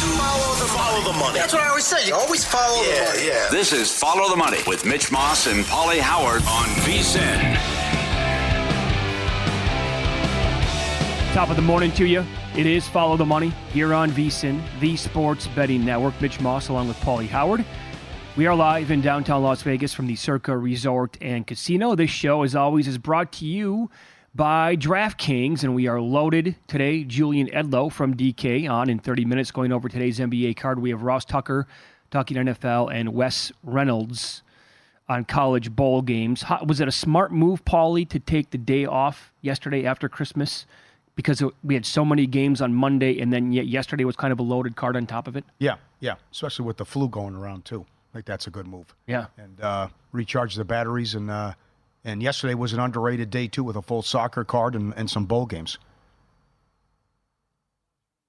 Follow the money. That's what I always say. You always follow the money. Yeah. This is Follow the Money with Mitch Moss and Pauly Howard on VSiN. Top of the morning to you. It is Follow the Money here on VSiN, the Sports Betting Network. Mitch Moss along with Pauly Howard. We are live in downtown Las Vegas from the Circa Resort and Casino. This show, as always, is brought to you by DraftKings, and we are loaded today. Julian Edlow from DK on in 30 minutes going over today's NBA card. We have Ross Tucker talking NFL and Wes Reynolds on college bowl games. Was it a smart move, Pauly, to take the day off yesterday after Christmas? Because we had so many games on Monday, and then yet yesterday was kind of a loaded card on top of it? Yeah, especially with the flu going around, too. I think that's a good move. Yeah. And recharge the batteries. And yesterday was an underrated day, too, with a full soccer card and some bowl games.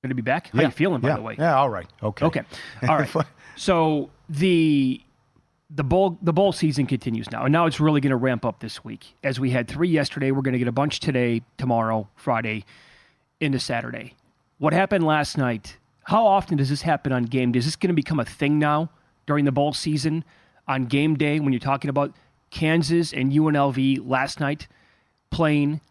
Good to be back? How you feeling, by the way? Yeah, all right. Okay. All right. So the bowl season continues now, and now it's really going to ramp up this week. As we had 3 yesterday, we're going to get a bunch today, tomorrow, Friday, into Saturday. What happened last night, how often does this happen on game day? Is this going to become a thing now during the bowl season on game day when you're talking about Kansas and UNLV last night playing,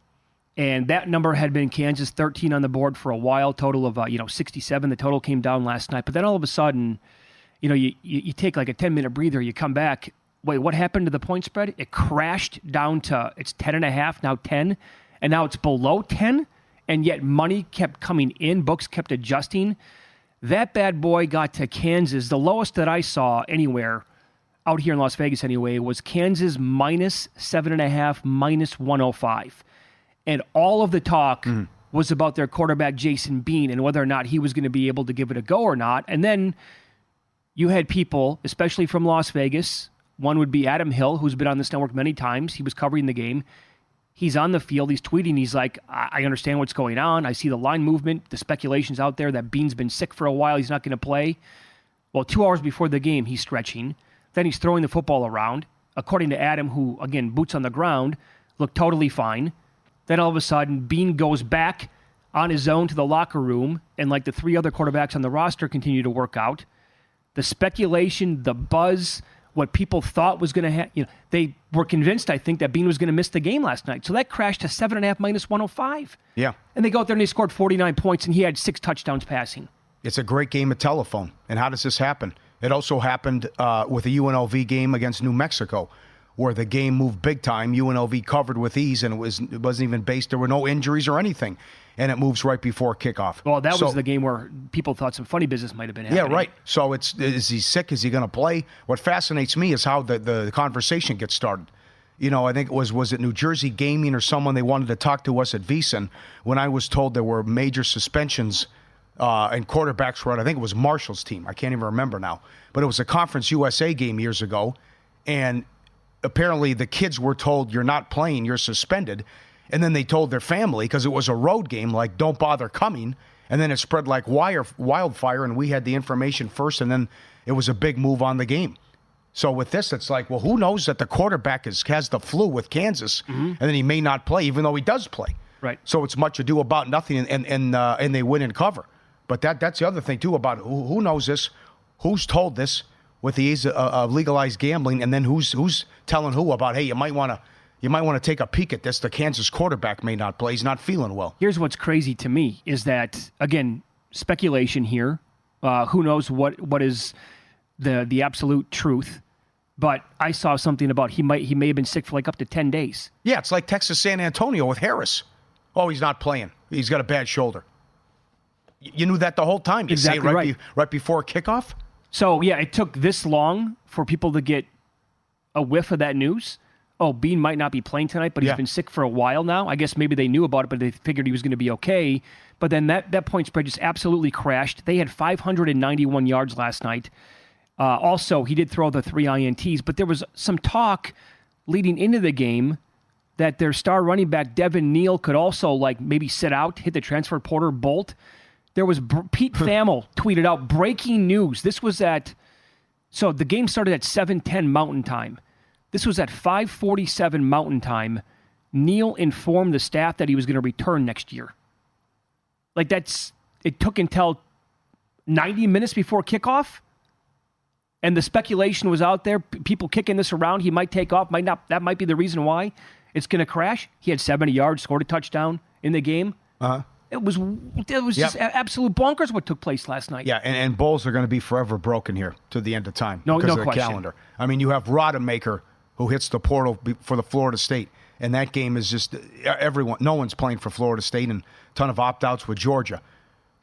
and that number had been Kansas 13 on the board for a while, total of 67. The total came down last night, but then all of a sudden, you take like a 10-minute breather, you come back. Wait, what happened to the point spread? It crashed down to it's 10.5, now 10, and now it's below 10, and yet money kept coming in, books kept adjusting. That bad boy got to Kansas. The lowest that I saw anywhere out here in Las Vegas anyway, was Kansas minus 7.5, minus 105. And all of the talk was about their quarterback, Jason Bean, and whether or not he was going to be able to give it a go or not. And then you had people, especially from Las Vegas. One would be Adam Hill, who's been on this network many times. He was covering the game. He's on the field. He's tweeting. He's like, I understand what's going on. I see the line movement. The speculation's out there that Bean's been sick for a while. He's not going to play. Well, 2 hours before the game, he's stretching. Then he's throwing the football around. According to Adam, who, again, boots on the ground, looked totally fine. Then all of a sudden, Bean goes back on his own to the locker room, and like the 3 other quarterbacks on the roster continue to work out. The speculation, the buzz, what people thought was going to happen, they were convinced, I think, that Bean was going to miss the game last night. So that crashed to 7.5 minus 105. Yeah. And they go out there and they scored 49 points, and he had 6 touchdowns passing. It's a great game of telephone. And how does this happen? It also happened with a UNLV game against New Mexico, where the game moved big time. UNLV covered with ease, and it wasn't even based. There were no injuries or anything, and it moves right before kickoff. Well, that was the game where people thought some funny business might have been happening. Yeah, right. So is he sick? Is he going to play? What fascinates me is how the conversation gets started. I think it was it New Jersey Gaming or someone, they wanted to talk to us at VSiN when I was told there were major suspensions and quarterbacks were on, I think it was Marshall's team. I can't even remember now. But it was a Conference USA game years ago. And apparently the kids were told, you're not playing, you're suspended. And then they told their family, because it was a road game, like, don't bother coming. And then it spread like wildfire, and we had the information first, and then it was a big move on the game. So with this, it's like, well, who knows that the quarterback has the flu with Kansas, and then he may not play, even though he does play. Right. So it's much ado about nothing, and they win and cover. But that's the other thing, too, about who knows this, who's told this with the ease of legalized gambling, and then who's telling who about, hey, you might want to take a peek at this. The Kansas quarterback may not play. He's not feeling well. Here's what's crazy to me is that, again, speculation here. Who knows what is the absolute truth. But I saw something about he may have been sick for like up to 10 days. Yeah, it's like Texas San Antonio with Harris. Oh, he's not playing. He's got a bad shoulder. You knew that the whole time. You exactly say right. Right before kickoff? So, yeah, it took this long for people to get a whiff of that news. Oh, Bean might not be playing tonight, but he's been sick for a while now. I guess maybe they knew about it, but they figured he was going to be okay. But then that point spread just absolutely crashed. They had 591 yards last night. Also, he did throw the 3 INTs, but there was some talk leading into the game that their star running back, Devin Neal, could also maybe sit out, hit the transfer portal bolt. There was Pete Thamel tweeted out breaking news. This was so the game started at 7:10 Mountain Time. This was at 5:47 Mountain Time. Neal informed the staff that he was going to return next year. It took until 90 minutes before kickoff, and the speculation was out there, people kicking this around, he might take off, might not. That might be the reason why it's going to crash. He had 70 yards, scored a touchdown in the game. It was just absolute bonkers what took place last night. Yeah, and Bulls are going to be forever broken here to the end of time no because of the question. calendar. I mean, you have Rodemaker who hits the portal for the Florida State, and that game is just everyone. No one's playing for Florida State, and a ton of opt-outs with Georgia.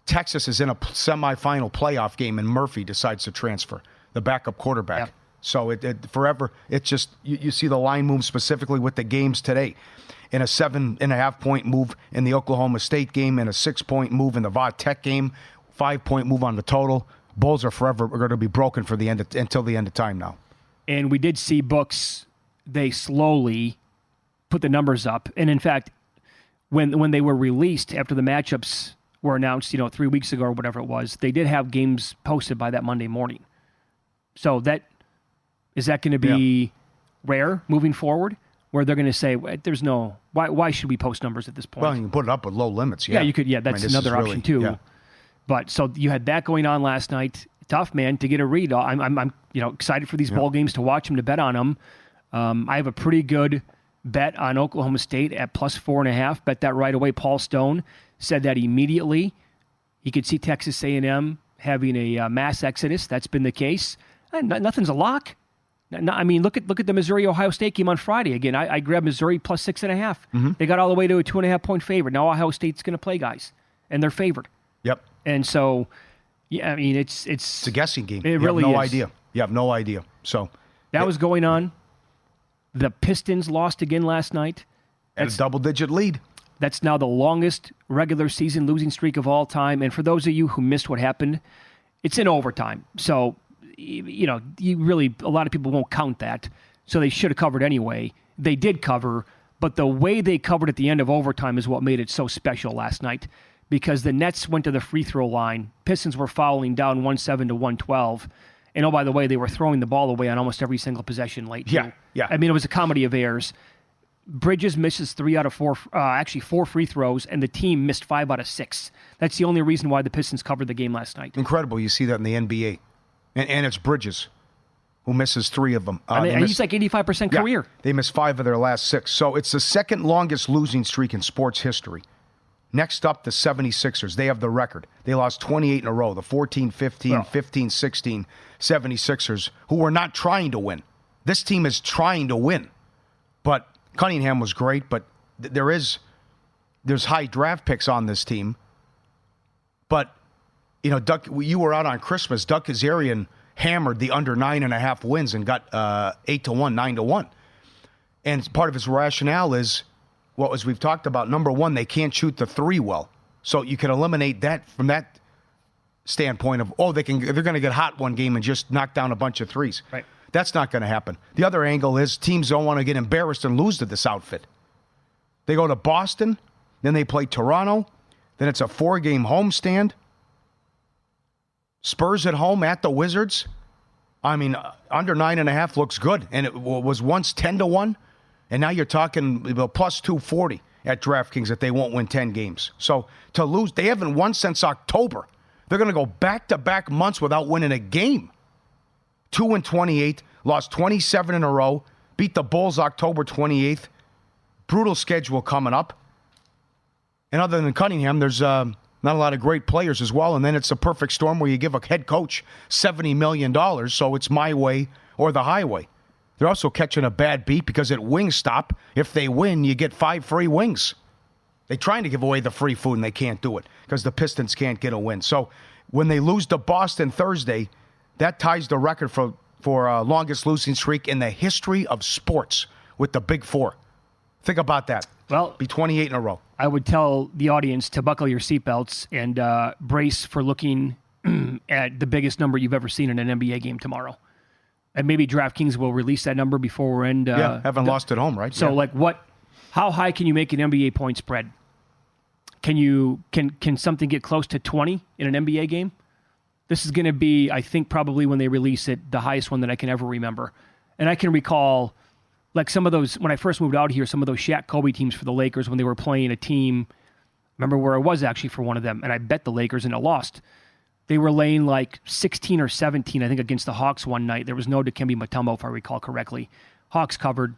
Texas is in a semifinal playoff game, and Murphy decides to transfer, the backup quarterback. Yep. So it forever. It's just you see the line move specifically with the games today. In a 7.5-point move in the Oklahoma State game, and a 6-point move in the Va Tech game, 5-point move on the total. Bulls are going to be broken for until the end of time now. And we did see books, they slowly put the numbers up. And in fact, when they were released after the matchups were announced, 3 weeks ago or whatever it was, they did have games posted by that Monday morning. So is that going to be rare moving forward? Where they're going to say, there's no, why should we post numbers at this point? Well, you can put it up with low limits. Yeah, you could. Yeah, that's another option too. Yeah. But so you had that going on last night. Tough, man, to get a read. I'm excited for these bowl games, to watch them, to bet on them. I have a pretty good bet on Oklahoma State at plus 4.5. Bet that right away. Paul Stone said that immediately. He could see Texas A&M having a mass exodus. That's been the case. Nothing's a lock. No, I mean, look at the Missouri-Ohio State game on Friday. Again, I grabbed Missouri plus 6.5. Mm-hmm. They got all the way to a 2.5-point favorite. Now Ohio State's going to play guys, and they're favored. Yep. And so, yeah, I mean, it's a guessing game. It really is. You have no idea. You have no idea. So that was going on. The Pistons lost again last night. At a double-digit lead. That's now the longest regular season losing streak of all time. And for those of you who missed what happened, it's in overtime. So, you really, a lot of people won't count that. So they should have covered anyway. They did cover, but the way they covered at the end of overtime is what made it so special last night, because the Nets went to the free throw line. Pistons were fouling down 107 to 112. And, oh, by the way, they were throwing the ball away on almost every single possession late. Yeah. I mean, it was a comedy of errors. Bridges misses 3 out of 4, actually 4 free throws, and the team missed 5 out of 6. That's the only reason why the Pistons covered the game last night. Incredible. You see that in the NBA. And it's Bridges who misses 3 of them. He's like 85% career. Yeah, they missed 5 of their last 6. So it's the second longest losing streak in sports history. Next up, the 76ers. They have the record. They lost 28 in a row. The 14-15, 15-16 76ers, who were not trying to win. This team is trying to win. But Cunningham was great, but there's high draft picks on this team. But Duck, you were out on Christmas. Duck Kazarian hammered the under 9.5 wins and got 8-1, 9-1. And part of his rationale is, as we've talked about, number one, they can't shoot the 3 well. So you can eliminate that from that standpoint of, they're going to get hot one game and just knock down a bunch of 3s. Right. That's not going to happen. The other angle is teams don't want to get embarrassed and lose to this outfit. They go to Boston, then they play Toronto, then it's a 4-game homestand. Spurs at home at the Wizards. I mean, under 9.5 looks good, and it was once 10-1, and now you're talking about plus 240 at DraftKings that they won't win 10 games. So to lose, they haven't won since October. They're going to go back-to-back months without winning a game. 2-28, lost 27 in a row, beat the Bulls October 28th. Brutal schedule coming up. And other than Cunningham, there's not a lot of great players as well. And then it's a perfect storm where you give a head coach $70 million, so it's my way or the highway. They're also catching a bad beat because at Wingstop, if they win, you get 5 free wings. They're trying to give away the free food, and they can't do it because the Pistons can't get a win. So when they lose to Boston Thursday, that ties the record for longest losing streak in the history of sports with the Big Four. Think about that. Well, be 28 in a row. I would tell the audience to buckle your seatbelts and brace for looking at the biggest number you've ever seen in an NBA game tomorrow. And maybe DraftKings will release that number before we're in. Haven't lost at home, right? So, how high can you make an NBA point spread? Can something get close to 20 in an NBA game? This is going to be, I think, probably when they release it, the highest one that I can ever remember. And I can recall, like some of those, when I first moved out here, some of those Shaq Kobe teams for the Lakers when they were playing a team. Remember where I was actually for one of them, and I bet the Lakers and it lost. They were laying like 16 or 17, I think, against the Hawks one night. There was no Dikembe Mutombo, if I recall correctly. Hawks covered.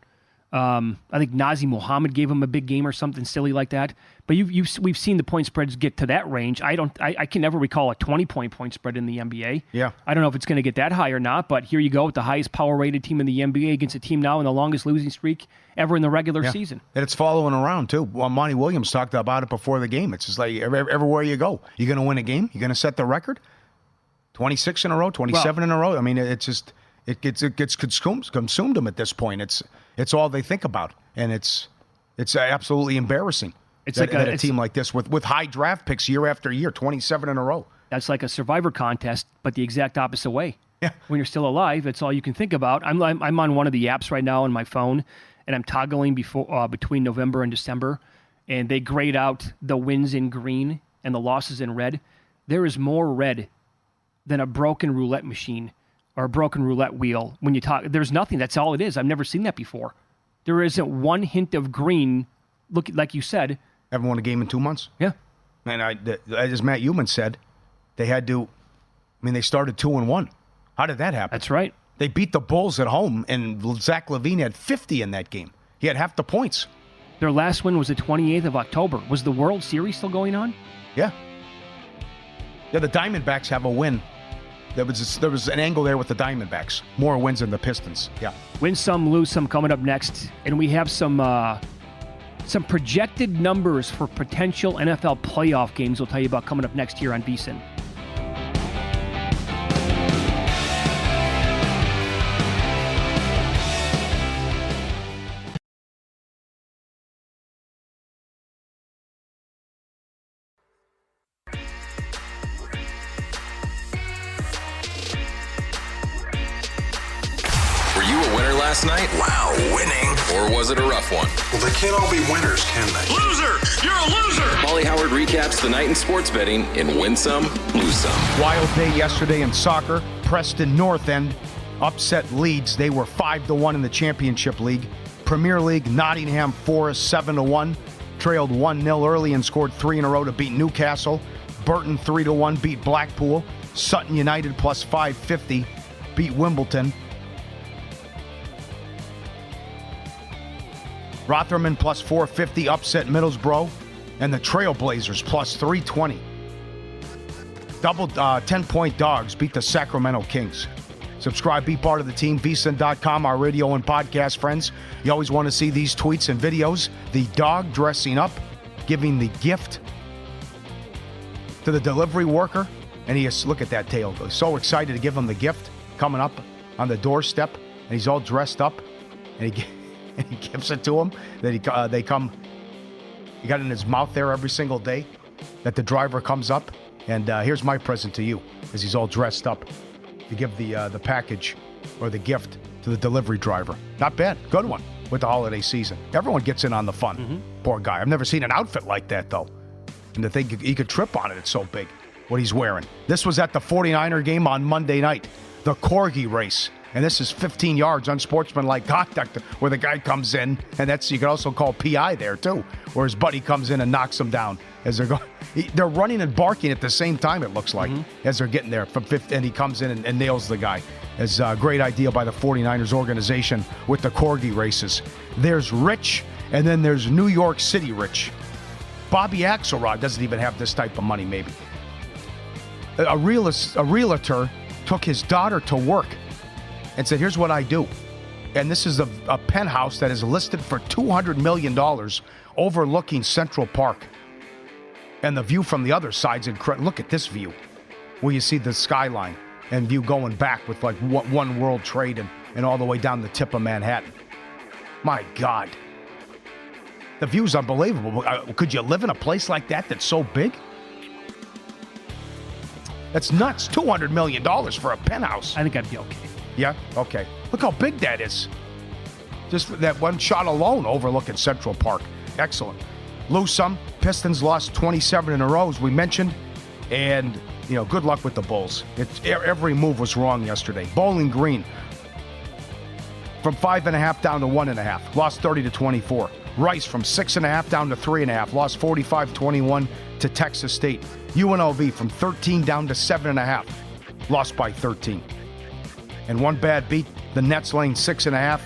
I think Nazir Muhammad gave him a big game or something silly like that. But we've seen the point spreads get to that range. I can never recall a 20-point spread in the NBA. Yeah. I don't know if it's going to get that high or not, but here you go with the highest power-rated team in the NBA against a team now in the longest losing streak ever in the regular season. And it's following around, too. Well, Monty Williams talked about it before the game. It's just like everywhere you go. You're going to win a game? You're going to set the record? 26 in a row, 27 in a row? I mean, it's just... It gets consumed them at this point. It's all they think about, and it's absolutely embarrassing. It's that a team like this with high draft picks year after year, 27 in a row. That's like a Survivor contest, but the exact opposite way. Yeah. When you're still alive, that's all you can think about. I'm on one of the apps right now on my phone, and I'm toggling between November and December, and they grade out the wins in green and the losses in red. There is more red than a broken roulette machine. Or a broken roulette wheel. When you talk, there's nothing. That's all it is. I've never seen that before. There isn't one hint of green. Look, like you said. Haven't won a game in 2 months. Yeah. And as Matt Heumann said, they had to. I mean, they started 2-1. How did that happen? That's right. They beat the Bulls at home, and Zach LaVine had 50 in that game. He had half the points. Their last win was the 28th of October. Was the World Series still going on? Yeah. Yeah, the Diamondbacks have a win. There was an angle there with the Diamondbacks. More wins than the Pistons. Yeah. Win some, lose some coming up next. And we have some projected numbers for potential NFL playoff games we'll tell you about coming up next here on VSiN. Last night? Wow, winning. Or was it a rough one? Well, they can't all be winners, can they? Loser! You're a loser! Pauly Howard recaps the night in sports betting in Win Some, Lose Some. Wild day yesterday in soccer. Preston North End upset Leeds. They were 5-1 in the Championship League. Premier League, Nottingham Forest 7-1. Trailed 1-0 early and scored 3 in a row to beat Newcastle. Burton 3-1 beat Blackpool. Sutton United plus 550 beat Wimbledon. Rotherham plus 450 upset Middlesbrough, and the Trailblazers plus 320. Double 10-point dogs beat the Sacramento Kings. Subscribe, be part of the team, vsin.com, our radio and podcast friends. You always want to see these tweets and videos. The dog dressing up, giving the gift to the delivery worker, and he is, look at that tail, he's so excited to give him the gift, coming up on the doorstep, and he's all dressed up, and he gives it to him. That he got it in his mouth there every single day. That the driver comes up, and here's my present to you, as he's all dressed up, to give the package or the gift to the delivery driver. Not bad, good one with the holiday season. Everyone gets in on the fun. Mm-hmm. Poor guy. I've never seen an outfit like that though, and to think he could trip on it. It's so big. What he's wearing. This was at the 49er game on Monday night, the Corgi race. And this is 15 yards, unsportsmanlike conduct, where the guy comes in, and that's, you can also call PI there too, where his buddy comes in and knocks him down as they're going. They're running and barking at the same time, it looks like, as they're getting there from 50, and he comes in and nails the guy. It's a great idea by the 49ers organization with the Corgi races. There's Rich, and then there's New York City Rich. Bobby Axelrod doesn't even have this type of money, maybe. A realtor took his daughter to work and said, here's what I do. And this is a penthouse that is listed for $200 million overlooking Central Park. And the view from the other side's incredible. Look at this view, where you see the skyline and view going back with like One World Trade and all the way down the tip of Manhattan. My God. The view's unbelievable. Could you live in a place like that that's so big? That's nuts. $200 million for a penthouse. I think I'd be okay. Yeah? Okay. Look how big that is. Just that one shot alone overlooking Central Park. Excellent. Lose some. Pistons lost 27 in a row, as we mentioned. And, good luck with the Bulls. Every move was wrong yesterday. Bowling Green, from 5.5 down to 1.5. Lost 30-24. Rice from 6.5 down to 3.5, lost 45-21 to Texas State. UNLV from 13 down to 7.5, lost by 13. And one bad beat, the Nets laying 6.5,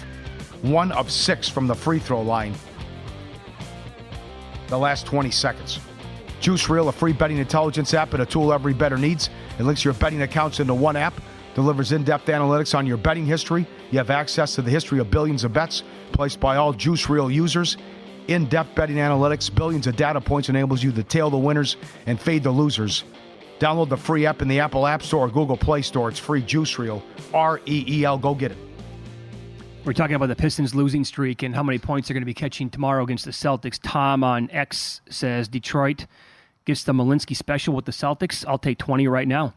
1 of 6 from the free throw line. The last 20 seconds. Juice Reel, a free betting intelligence app and a tool every bettor needs. It links your betting accounts into one app, delivers in-depth analytics on your betting history. You have access to the history of billions of bets placed by all Juice Reel users. In-depth betting analytics, billions of data points enables you to tail the winners and fade the losers. Download the free app in the Apple App Store or Google Play Store. It's free. Juice Reel, R-E-E-L. Go get it. We're talking about the Pistons losing streak and how many points they're going to be catching tomorrow against the Celtics. Tom on X says Detroit gets the Malinsky special with the Celtics. I'll take 20 right now.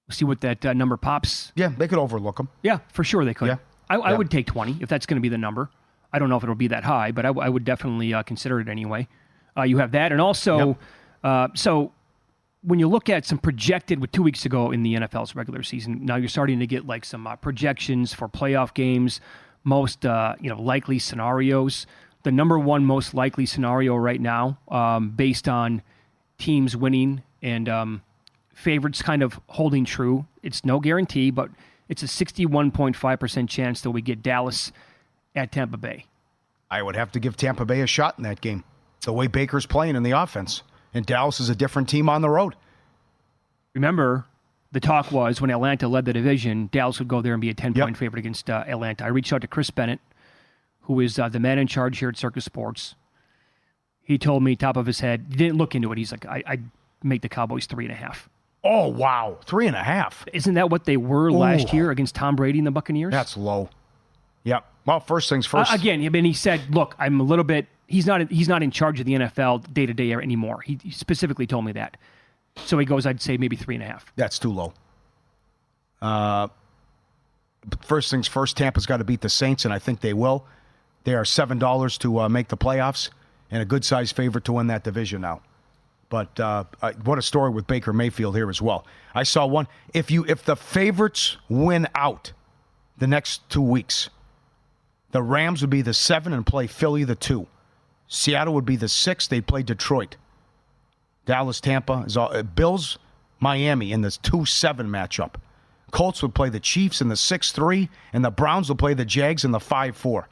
We'll see what that number pops. Yeah, they could overlook them. Yeah, for sure they could. Yeah. I would take 20 if that's going to be the number. I don't know if it'll be that high, but I would definitely consider it anyway. You have that. And also, so when you look at some projected, with 2 weeks ago in the NFL's regular season, now you're starting to get like some projections for playoff games, most likely scenarios. The number one most likely scenario right now, based on teams winning and favorites kind of holding true. It's no guarantee, but it's a 61.5% chance that we get Dallas at Tampa Bay. I would have to give Tampa Bay a shot in that game. The way Baker's playing in the offense. And Dallas is a different team on the road. Remember, the talk was when Atlanta led the division, Dallas would go there and be a 10-point favorite against Atlanta. I reached out to Chris Bennett, who is the man in charge here at Circus Sports. He told me, top of his head, he didn't look into it. He's like, I'd make the Cowboys 3.5. Oh, wow. 3.5. Isn't that what they were last year against Tom Brady and the Buccaneers? That's low. Yep. Well, first things first. Again, I mean, he said, look, I'm a little bit, he's not in charge of the NFL day-to-day anymore. He specifically told me that. So he goes, I'd say maybe 3.5. That's too low. First things first, Tampa's got to beat the Saints, and I think they will. They are $7 to make the playoffs, and a good-sized favorite to win that division now. But what a story with Baker Mayfield here as well. I saw one. If the favorites win out the next 2 weeks, the Rams would be the 7 and play Philly the 2. Seattle would be the 6. They'd play Detroit. Dallas, Tampa, is all, Bills, Miami in the 2-7 matchup. Colts would play the Chiefs in the 6-3, and the Browns will play the Jags in the 5-4.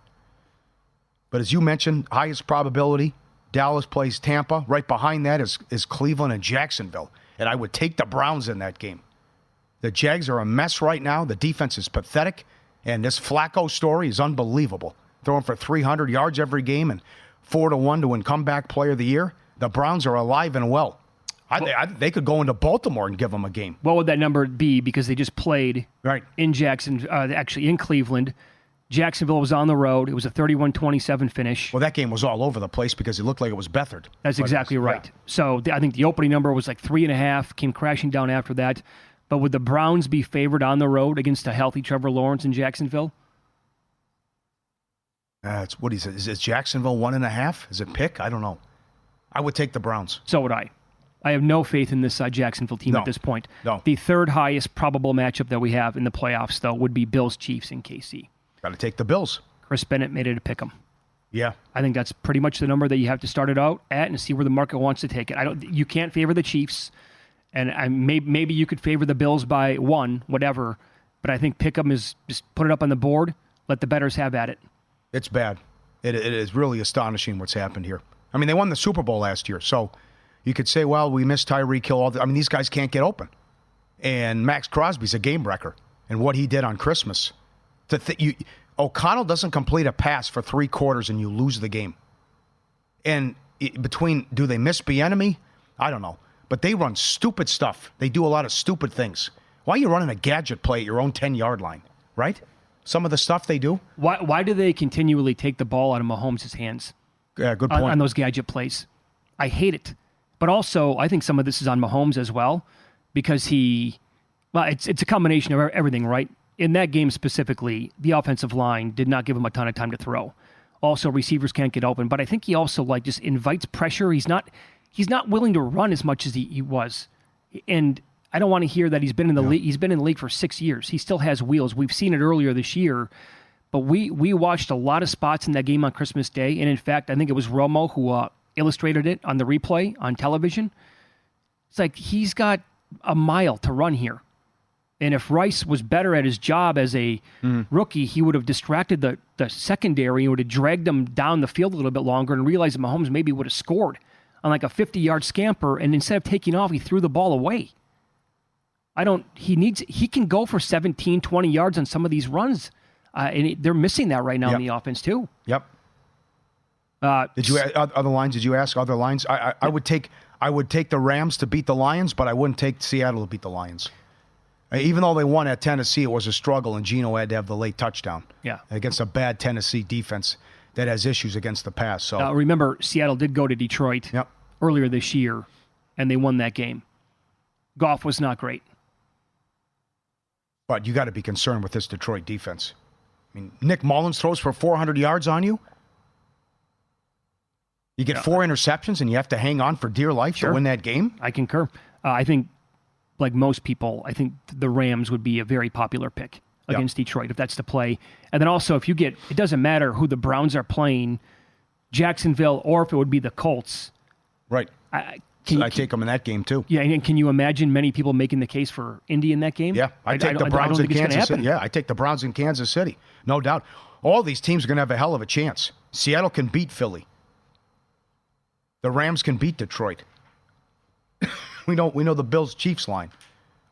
But as you mentioned, highest probability, Dallas plays Tampa. Right behind that is Cleveland and Jacksonville. And I would take the Browns in that game. The Jags are a mess right now. The defense is pathetic. And this Flacco story is unbelievable. Throwing for 300 yards every game and 4-1 to win comeback player of the year. The Browns are alive and well. They could go into Baltimore and give them a game. What would that number be? Because they just played in actually in Cleveland. Jacksonville was on the road. It was a 31-27 finish. Well, that game was all over the place because it looked like it was Beathard. That's exactly right. Yeah. So I think the opening number was like 3.5, came crashing down after that. But would the Browns be favored on the road against a healthy Trevor Lawrence in Jacksonville? It's what he said. Is it Jacksonville 1.5? Is it pick? I don't know. I would take the Browns. So would I. I have no faith in this Jacksonville team at this point. No. The third highest probable matchup that we have in the playoffs, though, would be Bills-Chiefs in KC. Got to take the Bills. Chris Bennett made it a pick 'em. Yeah. I think that's pretty much the number that you have to start it out at and see where the market wants to take it. You can't favor the Chiefs, and maybe you could favor the Bills by 1, whatever. But I think pick 'em is just put it up on the board, let the bettors have at it. It's bad. It is really astonishing what's happened here. I mean, they won the Super Bowl last year, so you could say, well, we missed Tyreek Hill. These guys can't get open. And Max Crosby's a game wrecker, and what he did on Christmas. O'Connell doesn't complete a pass for 3 quarters, and you lose the game. And do they miss Bieniemy? I don't know. But they run stupid stuff. They do a lot of stupid things. Why are you running a gadget play at your own 10-yard line, right? Some of the stuff they do. Why do they continually take the ball out of Mahomes' hands? Yeah, good point. On those gadget plays. I hate it. But also, I think some of this is on Mahomes as well, because it's a combination of everything, right? In that game specifically, the offensive line did not give him a ton of time to throw. Also, receivers can't get open, but I think he also just invites pressure. He's not willing to run as much as he was. And I don't want to hear that he's been in the league. He's been in the league for 6 years. He still has wheels. We've seen it earlier this year. but we watched a lot of spots in that game on Christmas Day. And in fact, I think it was Romo who illustrated it on the replay on television. It's like he's got a mile to run here. And if Rice was better at his job as a rookie, he would have distracted the secondary and would have dragged them down the field a little bit longer and realized that Mahomes maybe would have scored on like a 50-yard scamper. And instead of taking off, he threw the ball away. He can go for 17, 20 yards on some of these runs. And they're missing that right now in the offense too. Yep. Did you other lines? Did you ask other lines? I would take the Rams to beat the Lions, but I wouldn't take Seattle to beat the Lions. Even though they won at Tennessee, it was a struggle, and Geno had to have the late touchdown. Yeah. Against a bad Tennessee defense that has issues against the pass. So remember, Seattle did go to Detroit earlier this year, and they won that game. Goff was not great. But you got to be concerned with this Detroit defense. I mean, Nick Mullins throws for 400 yards on you. You get 4 interceptions, and you have to hang on for dear life to win that game? I concur. I think, like most people, I think the Rams would be a very popular pick against Detroit if that's the play. And then also, if you get, it doesn't matter who the Browns are playing, Jacksonville, or if it would be the Colts. Right. I take them in that game, too. Yeah, and can you imagine many people making the case for Indy in that game? Yeah, I take the Browns in Kansas City. Yeah, I take the Browns in Kansas City. No doubt. All these teams are going to have a hell of a chance. Seattle can beat Philly. The Rams can beat Detroit. We know the Bills-Chiefs line.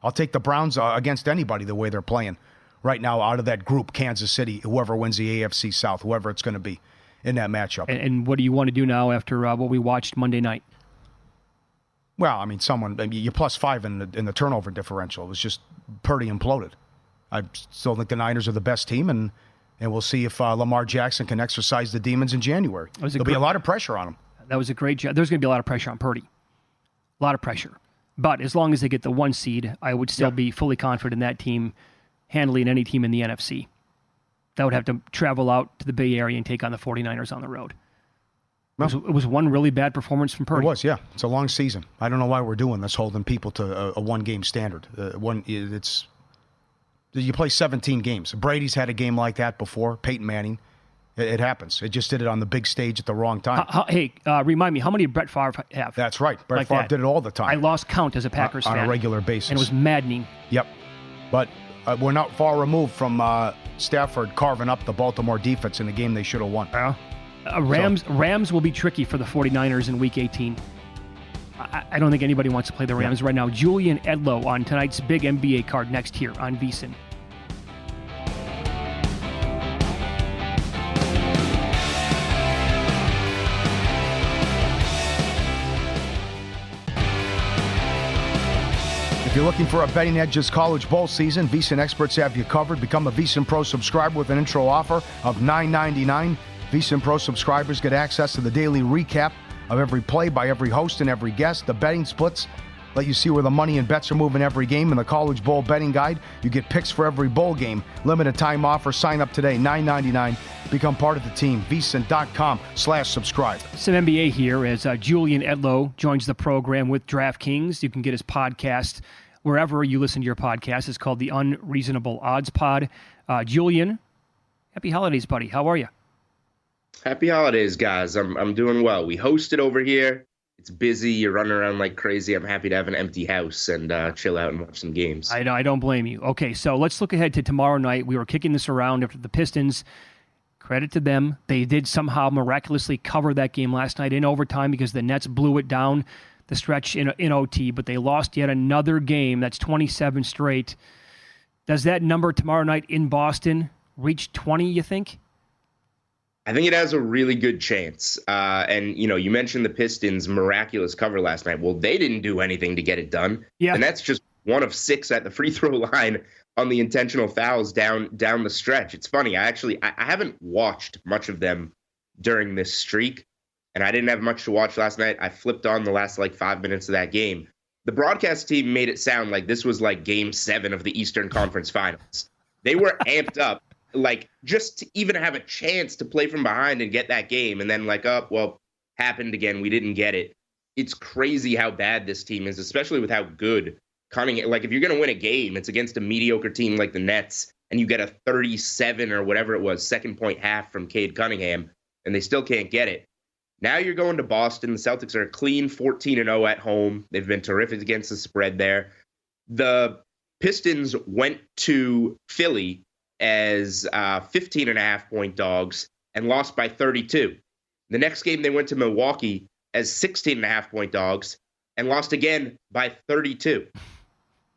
I'll take the Browns against anybody the way they're playing right now out of that group, Kansas City, whoever wins the AFC South, whoever it's going to be in that matchup. And what do you want to do now after what we watched Monday night? Well, I mean, you're +5 in the turnover differential. It was just Purdy imploded. I still think the Niners are the best team, and we'll see if Lamar Jackson can exercise the demons in January. There'll be a lot of pressure on him. That was a great job. There's going to be a lot of pressure on Purdy. A lot of pressure. But as long as they get the 1 seed, I would still be fully confident in that team handling any team in the NFC. That would have to travel out to the Bay Area and take on the 49ers on the road. It was one really bad performance from Purdy. It was, yeah. It's a long season. I don't know why we're doing this, holding people to a one-game standard. You play 17 games. Brady's had a game like that before. Peyton Manning. It happens. It just did it on the big stage at the wrong time. Remind me, how many did Brett Favre have? That's right. Brett Favre did it all the time. I lost count as a Packers fan. On a regular basis. And it was maddening. Yep. But we're not far removed from Stafford carving up the Baltimore defense in a game they should have won. Rams will be tricky for the 49ers in Week 18. I don't think anybody wants to play the Rams right now. Julian Edlow on tonight's big NBA card next here on VSiN. If you're looking for a betting edge this college bowl season, VSiN experts have you covered. Become a VSiN Pro subscriber with an intro offer of $9.99. VSiN Pro subscribers get access to the daily recap of every play by every host and every guest. The betting splits let you see where the money and bets are moving every game. In the College Bowl betting guide, you get picks for every bowl game. Limited time offer. Sign up today, $9.99. Become part of the team. VSiN.com/subscribe. Some NBA here as Julian Edlow joins the program with DraftKings. You can get his podcast wherever you listen to your podcast. It's called the Unreasonable Odds Pod. Julian, happy holidays, buddy. How are you? Happy holidays, guys. I'm doing well. We hosted over here. It's busy. You're running around like crazy. I'm happy to have an empty house and chill out and watch some games. I know. I don't blame you. Okay, so let's look ahead to tomorrow night. We were kicking this around after the Pistons. Credit to them. They did somehow miraculously cover that game last night in overtime because the Nets blew it down the stretch in OT, but they lost yet another game. That's 27 straight. Does that number tomorrow night in Boston reach 20, you think? I think it has a really good chance. And, you mentioned the Pistons' miraculous cover last night. Well, they didn't do anything to get it done. Yeah. And that's just 1 of 6 at the free throw line on the intentional fouls down the stretch. It's funny. I haven't watched much of them during this streak, and I didn't have much to watch last night. I flipped on the last 5 minutes of that game. The broadcast team made it sound like this was like Game 7 of the Eastern Conference Finals. They were amped up, just to even have a chance to play from behind and get that game, and then happened again. We didn't get it. It's crazy how bad this team is, especially with how good Cunningham. If you're going to win a game, it's against a mediocre team like the Nets, and you get a 37 or whatever it was, second point half from Cade Cunningham, and they still can't get it. Now you're going to Boston. The Celtics are clean 14-0 at home. They've been terrific against the spread there. The Pistons went to Philly as 15.5-point dogs and lost by 32. The next game, they went to Milwaukee as 16.5-point dogs and lost again by 32.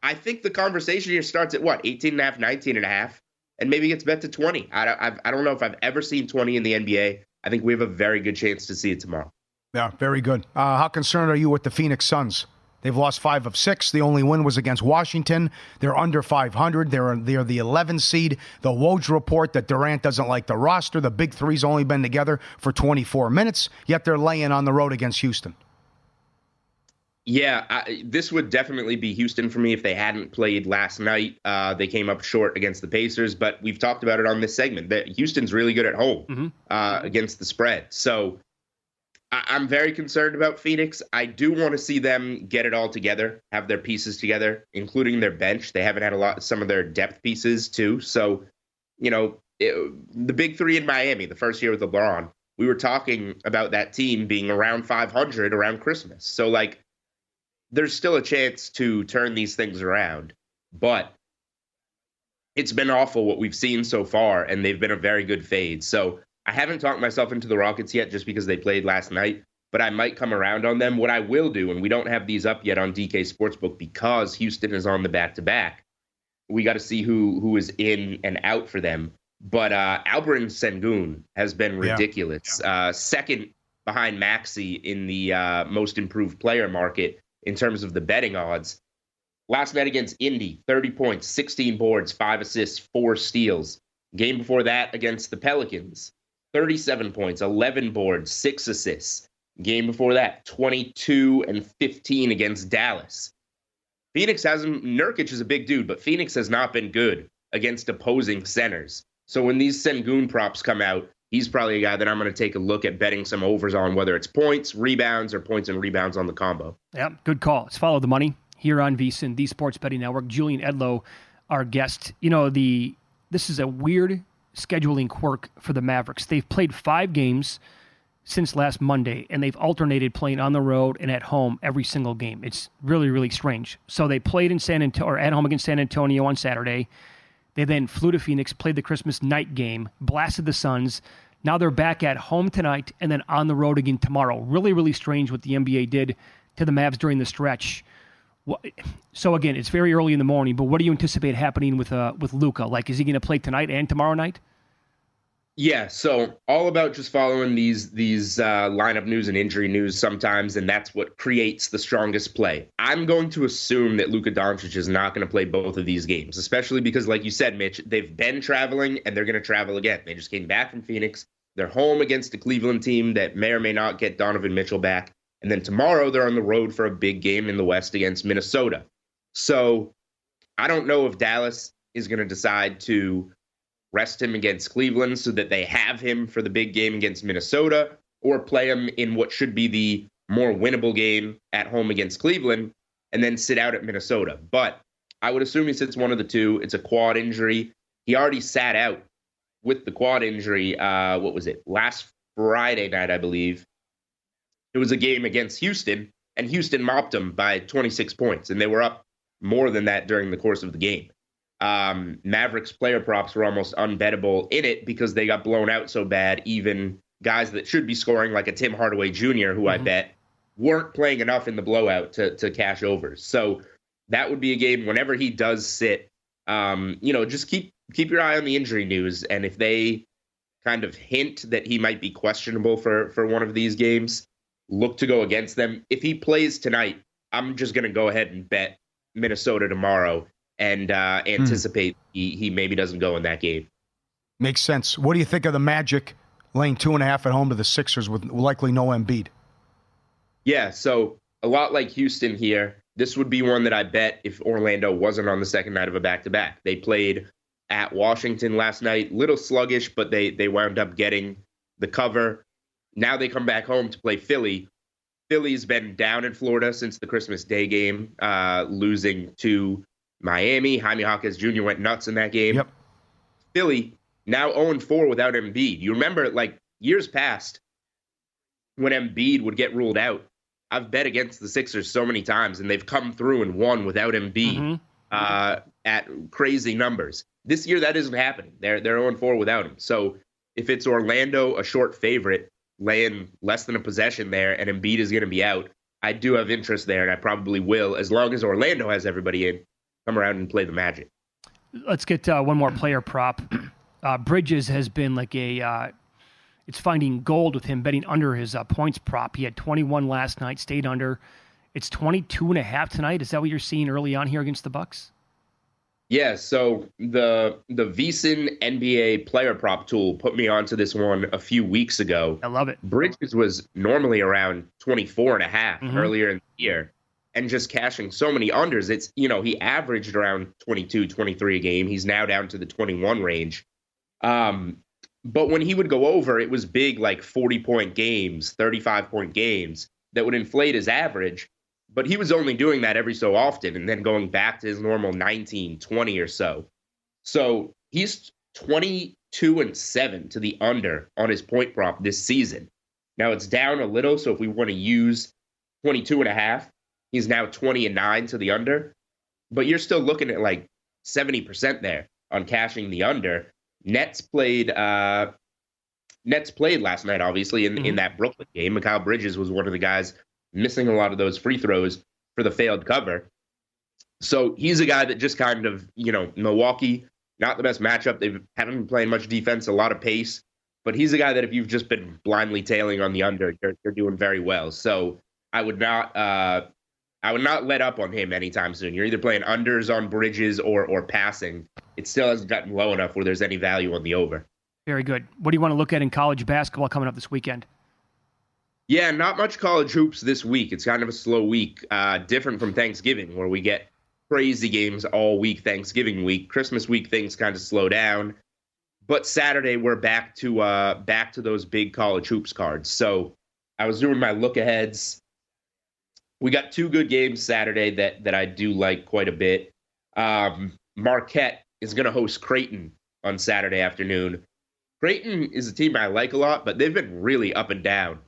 I think the conversation here starts at 18.5, 19.5, and maybe gets bet to 20. I don't know if I've ever seen 20 in the NBA. I think we have a very good chance to see it tomorrow. Yeah, very good. How concerned are you with the Phoenix Suns? They've lost 5 of 6. The only win was against Washington. They're under 500. They're the 11th seed. The Woj report that Durant doesn't like the roster. The big three's only been together for 24 minutes, yet they're laying on the road against Houston. Yeah, this would definitely be Houston for me if they hadn't played last night. They came up short against the Pacers, but we've talked about it on this segment that Houston's really good at home against the spread. So I'm very concerned about Phoenix. I do want to see them get it all together, have their pieces together, including their bench. They haven't had some of their depth pieces too. So, the big three in Miami, the first year with LeBron, we were talking about that team being around 500 around Christmas. So there's still a chance to turn these things around, but it's been awful what we've seen so far, and they've been a very good fade. So I haven't talked myself into the Rockets yet just because they played last night, but I might come around on them. What I will do, and we don't have these up yet on DK Sportsbook because Houston is on the back-to-back, we got to see who is in and out for them. But Alperen Sengun has been ridiculous. Yeah. Second behind Maxey in the most improved player market in terms of the betting odds. Last night against Indy, 30 points, 16 boards, 5 assists, 4 steals. Game before that against the Pelicans, 37 points, 11 boards, 6 assists. Game before that, 22 and 15 against Dallas. Phoenix hasn't, Nurkic is a big dude, but Phoenix has not been good against opposing centers. So when these Sengun props come out, he's probably a guy that I'm going to take a look at betting some overs on, whether it's points, rebounds, or points and rebounds on the combo. Yeah, good call. Let's follow the money here on VSiN, the Sports Betting Network. Julian Edlow, our guest. This is a weird scheduling quirk for the Mavericks. They've played 5 games since last Monday, and they've alternated playing on the road and at home every single game. It's really, really strange. So they played in at home against San Antonio on Saturday. They then flew to Phoenix, played the Christmas night game, blasted the Suns. Now they're back at home tonight and then on the road again tomorrow. Really, really strange what the NBA did to the Mavs during the stretch. So again, it's very early in the morning, but what do you anticipate happening with Luka? Is he going to play tonight and tomorrow night? Yeah, so all about just following these lineup news and injury news sometimes, and that's what creates the strongest play. I'm going to assume that Luka Doncic is not going to play both of these games, especially because, like you said, Mitch, they've been traveling and they're going to travel again. They just came back from Phoenix. They're home against a Cleveland team that may or may not get Donovan Mitchell back. And then tomorrow they're on the road for a big game in the West against Minnesota. So I don't know if Dallas is going to decide to rest him against Cleveland so that they have him for the big game against Minnesota, or play him in what should be the more winnable game at home against Cleveland and then sit out at Minnesota. But I would assume he sits one of the two. It's a quad injury. He already sat out with the quad injury, last Friday night, I believe. It was a game against Houston, and Houston mopped them by 26 points, and they were up more than that during the course of the game. Mavericks player props were almost unbettable in it because they got blown out so bad. Even guys that should be scoring, like a Tim Hardaway Jr., who I bet weren't playing enough in the blowout to cash overs. So that would be a game whenever he does sit. Just keep your eye on the injury news, and if they kind of hint that he might be questionable for one of these games, look to go against them. If he plays tonight, I'm just going to go ahead and bet Minnesota tomorrow and anticipate he maybe doesn't go in that game. Makes sense. What do you think of the Magic laying 2.5 at home to the Sixers with likely no Embiid? Yeah, so a lot like Houston here, this would be one that I bet if Orlando wasn't on the second night of a back-to-back. They played at Washington last night, little sluggish, but they wound up getting the cover. Now they come back home to play Philly. Philly's been down in Florida since the Christmas Day game, losing to Miami. Jaime Jaquez Jr. went nuts in that game. Yep. Philly now 0-4 without Embiid. You remember, like, years past when Embiid would get ruled out. I've bet against the Sixers so many times, and they've come through and won without Embiid at crazy numbers. This year, that isn't happening. They're 0-4 without him. So if it's Orlando, a short favorite, laying less than a possession there, and Embiid is going to be out, I do have interest there, and I probably will, as long as Orlando has everybody in, come around and play the Magic. Let's get one more player prop. Bridges has been like it's finding gold with him betting under his points prop. He had 21 last night, stayed under. It's 22.5 tonight. Is that what you're seeing early on here against the Bucks? Yeah, so the VSiN NBA player prop tool put me onto this one a few weeks ago. I love it. Bridges was normally around 24.5 earlier in the year, and just cashing so many unders. It's, he averaged around 22, 23 a game. He's now down to the 21 range. But when he would go over, it was big, like 40-point games, 35-point games that would inflate his average. But he was only doing that every so often and then going back to his normal 19, 20 or so. So he's 22-7 to the under on his point prop this season. Now it's down a little, so if we want to use 22.5, he's now 20-9 to the under. But you're still looking at like 70% there on cashing the under. Nets played last night, obviously, in that Brooklyn game. Mikal Bridges was one of the guys missing a lot of those free throws for the failed cover. So he's a guy that just kind of, Milwaukee, not the best matchup. They haven't been playing much defense, a lot of pace. But he's a guy that if you've just been blindly tailing on the under, you're doing very well. So I would not let up on him anytime soon. You're either playing unders on Bridges or passing. It still hasn't gotten low enough where there's any value on the over. Very good. What do you want to look at in college basketball coming up this weekend? Yeah, not much college hoops this week. It's kind of a slow week, different from Thanksgiving, where we get crazy games all week. Thanksgiving week, Christmas week, things kind of slow down. But Saturday, we're back to those big college hoops cards. So I was doing my look aheads. We got two good games Saturday that I do like quite a bit. Marquette is going to host Creighton on Saturday afternoon. Creighton is a team I like a lot, but they've been really up and down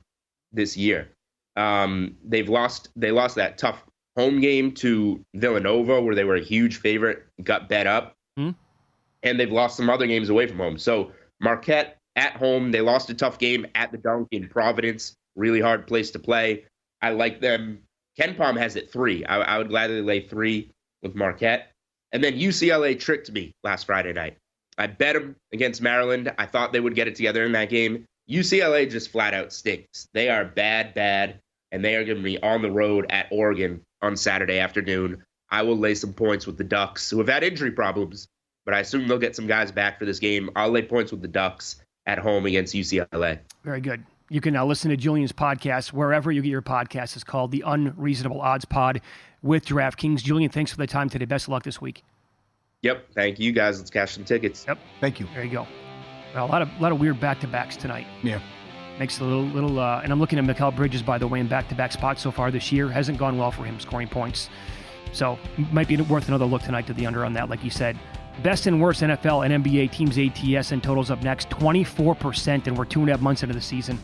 this year. They lost that tough home game to Villanova, where they were a huge favorite, got bet up, and they've lost some other games away from home. So Marquette at home, they lost a tough game at the Dunk in Providence, really hard place to play. I like them. KenPom has it 3. I would gladly lay 3 with Marquette. And then UCLA tricked me last Friday night. I bet them against Maryland. I thought they would get it together in that game. UCLA just flat out stinks. They are bad, and they are going to be on the road at Oregon on Saturday afternoon. I will lay some points with the Ducks, who have had injury problems, but I assume they'll get some guys back for this game. I'll lay points with the Ducks at home against UCLA. Very good. You can now listen to Julian's podcast wherever you get your podcast. It's called The Unreasonable Odds Pod with DraftKings. Julian, thanks for the time today. Best of luck this week. Yep. Thank you, guys. Let's cash some tickets. Yep. Thank you. There you go. Well, a lot of weird back-to-backs tonight. Yeah. Makes it a little and I'm looking at Mikal Bridges, by the way, in back-to-back spots so far this year. Hasn't gone well for him scoring points. So might be worth another look tonight to the under on that, like you said. Best and worst NFL and NBA teams ATS and totals up next, 24%, and we're 2.5 months into the season.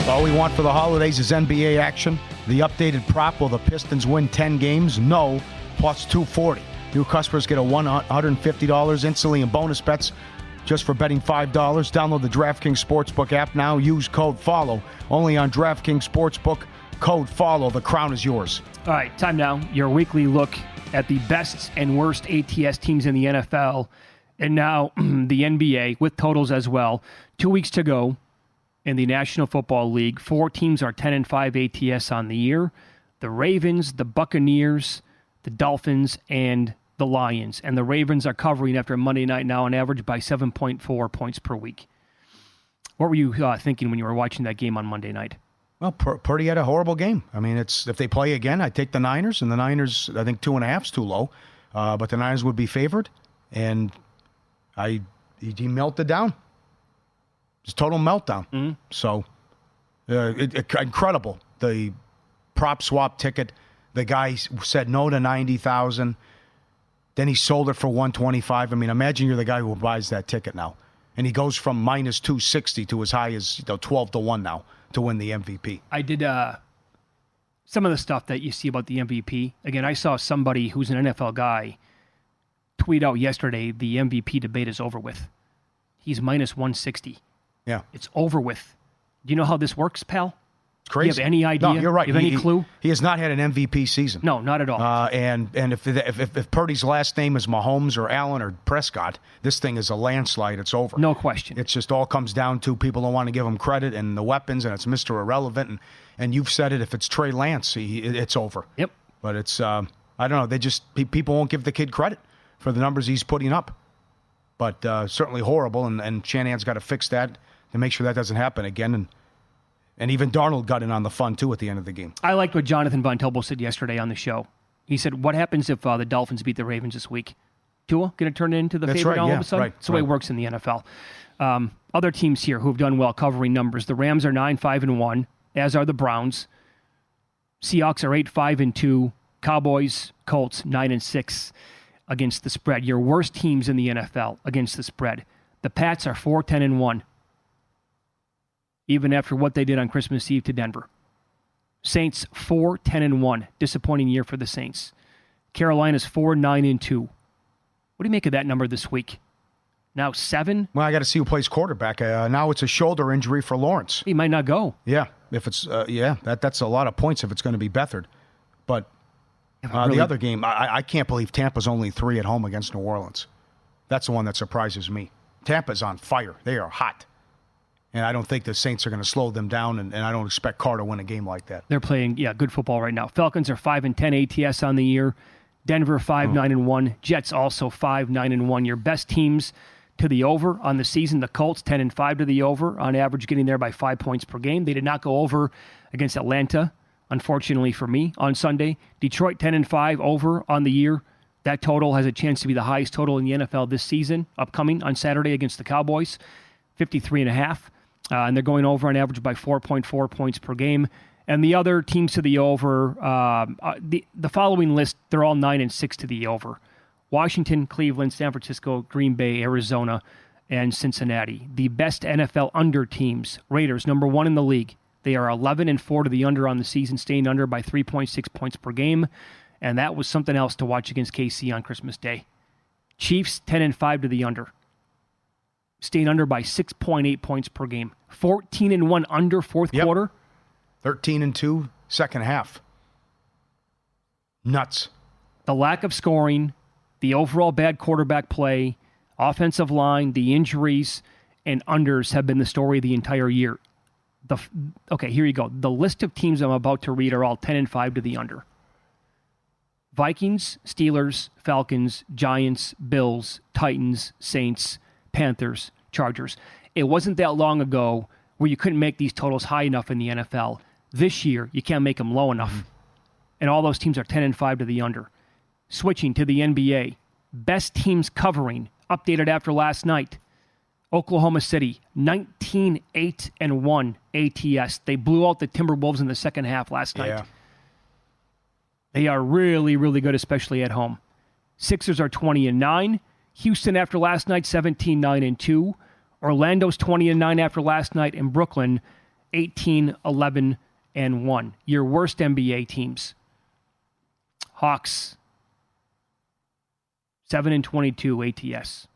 All we want for the holidays is NBA action. The updated prop, will the Pistons win 10 games? No, plus 240. New customers get a $150 instantly in bonus bets just for betting $5. Download the DraftKings Sportsbook app now. Use code FOLLOW. Only on DraftKings Sportsbook. Code FOLLOW. The crown is yours. All right, time now. Your weekly look at the best and worst ATS teams in the NFL and now the NBA with totals as well. 2 weeks to go in the National Football League. 4 teams are 10-5 ATS on the year. The Ravens, the Buccaneers, the Dolphins, and the Lions. And the Ravens are covering after Monday night now on average by 7.4 points per week. What were you thinking when you were watching that game on Monday night? Well, Purdy had a horrible game. I mean, if they play again, I'd take the Niners. And the Niners, I think 2.5 is too low. But the Niners would be favored. And He melted down. Just total meltdown. Mm-hmm. So, incredible. The prop swap ticket, the guy said no to 90,000. Then he sold it for 125. I mean, imagine you're the guy who buys that ticket now. And he goes from minus 260 to as high as 12 to 1 now to win the MVP. I did some of the stuff that you see about the MVP. Again, I saw somebody who's an NFL guy tweet out yesterday the MVP debate is over with. He's minus 160. Yeah. It's over with. Do you know how this works, pal? It's crazy. Do you have any idea? No, you're right. Do you have any clue? He has not had an MVP season. No, not at all. And if Purdy's last name is Mahomes or Allen or Prescott, this thing is a landslide. It's over. No question. It just all comes down to people don't want to give him credit and the weapons, and it's Mr. Irrelevant. And you've said it. If it's Trey Lance, it's over. Yep. But it's I don't know. People won't give the kid credit for the numbers he's putting up. But certainly horrible, and Shanahan's got to fix that to make sure that doesn't happen again. And even Darnold got in on the fun, too, at the end of the game. I liked what Jonathan Von Tobel said yesterday on the show. He said, what happens if the Dolphins beat the Ravens this week? Tua going to turn into the favorite all of a sudden? Right, That's the way it works in the NFL. Other teams here who have done well covering numbers. The Rams are 9-5-1, as are the Browns. Seahawks are 8-5-2. Cowboys, Colts, 9-6 against the spread. Your worst teams in the NFL against the spread. The Pats are 4-10-1. Even after what they did on Christmas Eve to Denver. Saints 4-10-1. Disappointing year for the Saints. Carolina's 4-9-2. What do you make of that number this week? Now 7? Well, I got to see who plays quarterback. Now it's a shoulder injury for Lawrence. He might not go. Yeah, if it's that's a lot of points if it's going to be Beathard. But Really? the other game, I can't believe Tampa's only 3 at home against New Orleans. That's the one that surprises me. Tampa's on fire. They are hot. And I don't think the Saints are going to slow them down, and I don't expect Carr to win a game like that. They're playing, good football right now. Falcons are 5-10 ATS on the year. Denver 5-9-1. Jets also 5-9-1. Your best teams to the over on the season. The Colts 10-5 to the over, on average getting there by 5 points per game. They did not go over against Atlanta, unfortunately for me, on Sunday. Detroit 10-5 over on the year. That total has a chance to be the highest total in the NFL this season, upcoming on Saturday against the Cowboys, 53.5. And they're going over on average by 4.4 points per game. And the other teams to the over, the following list, they're all 9-6 to the over. Washington, Cleveland, San Francisco, Green Bay, Arizona, and Cincinnati. The best NFL under teams, Raiders, number 1 in the league. They are 11-4 to the under on the season, staying under by 3.6 points per game. And that was something else to watch against KC on Christmas Day. Chiefs, 10-5 to the under. Staying under by 6.8 points per game. 14-1 under fourth quarter. 13-2 second half. Nuts. The lack of scoring, the overall bad quarterback play, offensive line, the injuries, and unders have been the story of the entire year. Okay, here you go. The list of teams I'm about to read are all 10-5 to the under. Vikings, Steelers, Falcons, Giants, Bills, Titans, Saints, Panthers, Chargers. It wasn't that long ago where you couldn't make these totals high enough in the NFL. This year, you can't make them low enough. Mm-hmm. And all those teams are 10-5 to the under. Switching to the NBA. Best teams covering, updated after last night. Oklahoma City, 19-8-1 ATS. They blew out the Timberwolves in the second half last night. They are really, really good, especially at home. Sixers are 20-9. Houston after last night, 17-9-2. Orlando's 20-9 after last night, and Brooklyn 18-11-1. Your worst NBA teams. Hawks 7-22 ATS.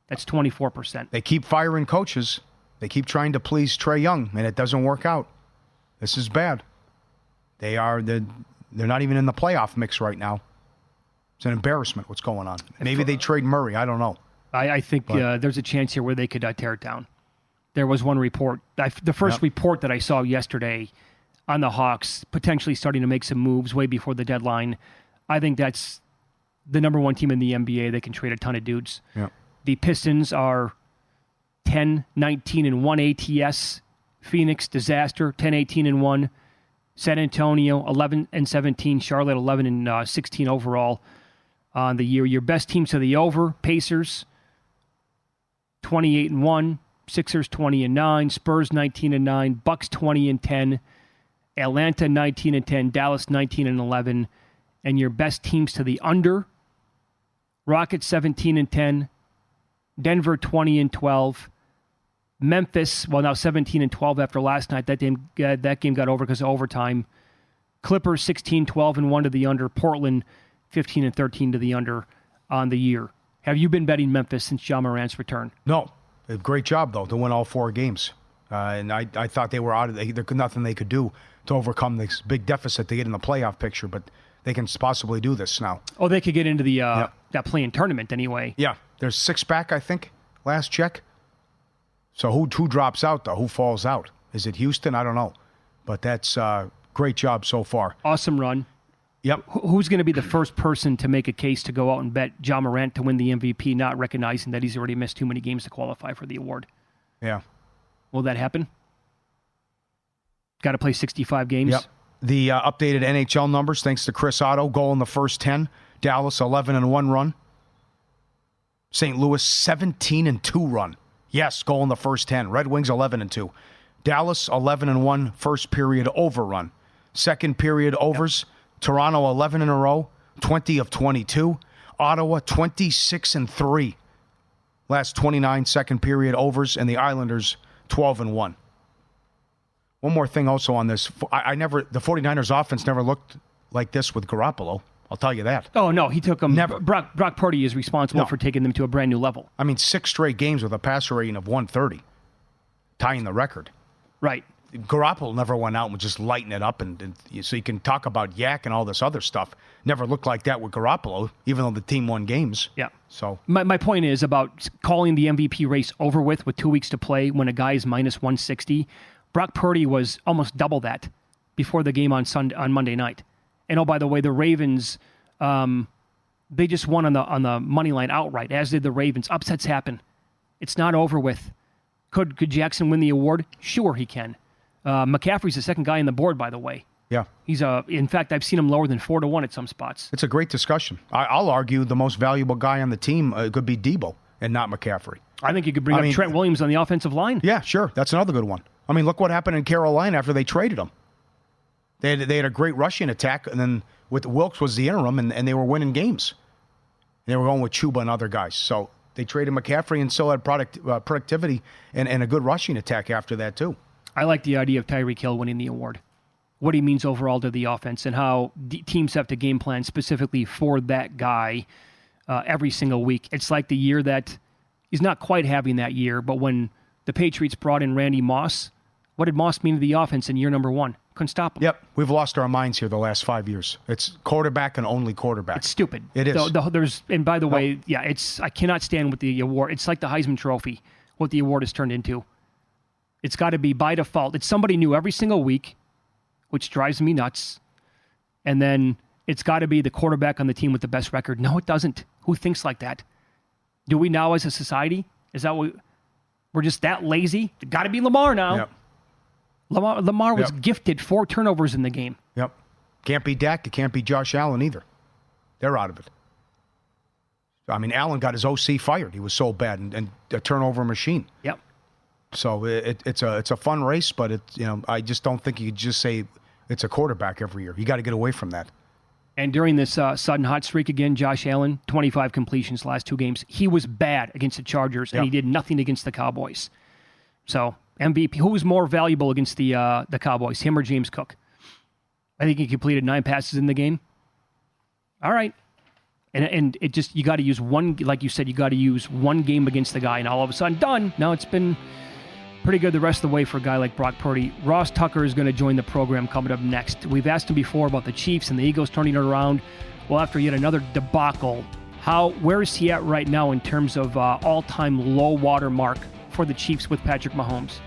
That's 24%. They keep firing coaches. They keep trying to please Trae Young, and it doesn't work out. This is bad. They're not even in the playoff mix right now. It's an embarrassment what's going on. Maybe they trade Murray. I don't know. I think there's a chance here where they could tear it down. There was one report. The first report that I saw yesterday on the Hawks potentially starting to make some moves way before the deadline. I think that's the number 1 team in the NBA. They can trade a ton of dudes. Yeah. The Pistons are 10-19-1 ATS. Phoenix, disaster, 10-18-1. San Antonio, 11-17. Charlotte, 11-16 overall on the year. Your best teams to the over, Pacers, 28-1. Sixers 20-9. Spurs 19-9. Bucks 20-10. Atlanta 19-10. Dallas 19-11. And your best teams to the under: Rockets 17-10. Denver 20-12. Memphis, well, now 17-12 after last night. That game got over because of overtime. Clippers 16-12-1 to the under. Portland 15-13 to the under on the year. Have you been betting Memphis since Ja Morant's return? No. Great job, though, to win all 4 games. And I thought they were out of there. There's nothing they could do to overcome this big deficit to get in the playoff picture, but they can possibly do this now. Oh, they could get into the that play-in tournament anyway. Yeah. There's 6 back, I think, last check. So who drops out, though? Who falls out? Is it Houston? I don't know. But that's great job so far. Awesome run. Yep. Who's going to be the first person to make a case to go out and bet Ja Morant to win the MVP, not recognizing that he's already missed too many games to qualify for the award? Yeah. Will that happen? Got to play 65 games? Yep. The updated NHL numbers, thanks to Chris Otto, goal in the first 10. Dallas, 11-1 run. St. Louis, 17-2 run. Yes, goal in the first 10. Red Wings, 11-2. Dallas, 11-1 first period overrun. Second period overs. Yep. Toronto, 11 in a row, 20 of 22. Ottawa, 26-3. Last 29 second period overs, and the Islanders, 12-1. One more thing also on this. The 49ers offense never looked like this with Garoppolo. I'll tell you that. Oh, no, he took them. Never. Brock Purdy is responsible for taking them to a brand new level. I mean, 6 straight games with a passer rating of 130, tying the record. Right. Garoppolo never went out and was just lighting it up. And so you can talk about yak and all this other stuff. Never looked like that with Garoppolo, even though the team won games. Yeah. So my point is about calling the MVP race over with 2 weeks to play when a guy is minus 160. Brock Purdy was almost double that before the game on Monday night. And oh, by the way, the Ravens, they just won on the money line outright, as did the Ravens. Upsets happen. It's not over with. Could Jackson win the award? Sure, he can. McCaffrey's the second guy on the board, by the way. Yeah. He's in fact, I've seen him lower than 4-1 at some spots. It's a great discussion. I'll argue the most valuable guy on the team could be Debo and not McCaffrey. I think you could bring up Trent Williams on the offensive line. Yeah, sure. That's another good one. I mean, look what happened in Carolina after they traded him. They had a great rushing attack, and then with Wilkes was the interim, and they were winning games. And they were going with Chuba and other guys. So they traded McCaffrey and still had productivity and a good rushing attack after that, too. I like the idea of Tyreek Hill winning the award. What he means overall to the offense and how teams have to game plan specifically for that guy every single week. It's like the year that he's not quite having that year, but when the Patriots brought in Randy Moss, what did Moss mean to the offense in year number 1? Couldn't stop him. Yep. We've lost our minds here the last 5 years. It's quarterback and only quarterback. It's stupid. It is. And by the way, yeah, I cannot stand with the award. It's like the Heisman Trophy, what the award has turned into. It's got to be by default. It's somebody new every single week, which drives me nuts. And then it's got to be the quarterback on the team with the best record. No, it doesn't. Who thinks like that? Do we now as a society? Is that what we're just that lazy? It got to be Lamar now. Yep. Lamar was gifted 4 turnovers in the game. Yep. Can't be Dak. It can't be Josh Allen either. They're out of it. I mean, Allen got his OC fired. He was so bad and a turnover machine. Yep. So it's a fun race, but I just don't think you could just say it's a quarterback every year. You got to get away from that. And during this sudden hot streak again, Josh Allen, 25 completions last 2 games. He was bad against the Chargers, and he did nothing against the Cowboys. So MVP, who was more valuable against the Cowboys, him or James Cook? I think he completed 9 passes in the game. All right. And it just, you got to use one, like you said, you got to use one game against the guy, and all of a sudden, done. Now it's been pretty good the rest of the way for a guy like Brock Purdy. Ross Tucker is going to join the program coming up next. We've asked him before about the Chiefs and the Eagles turning it around. Well, after yet another debacle, where is he at right now in terms of all-time low water mark for the Chiefs with Patrick Mahomes?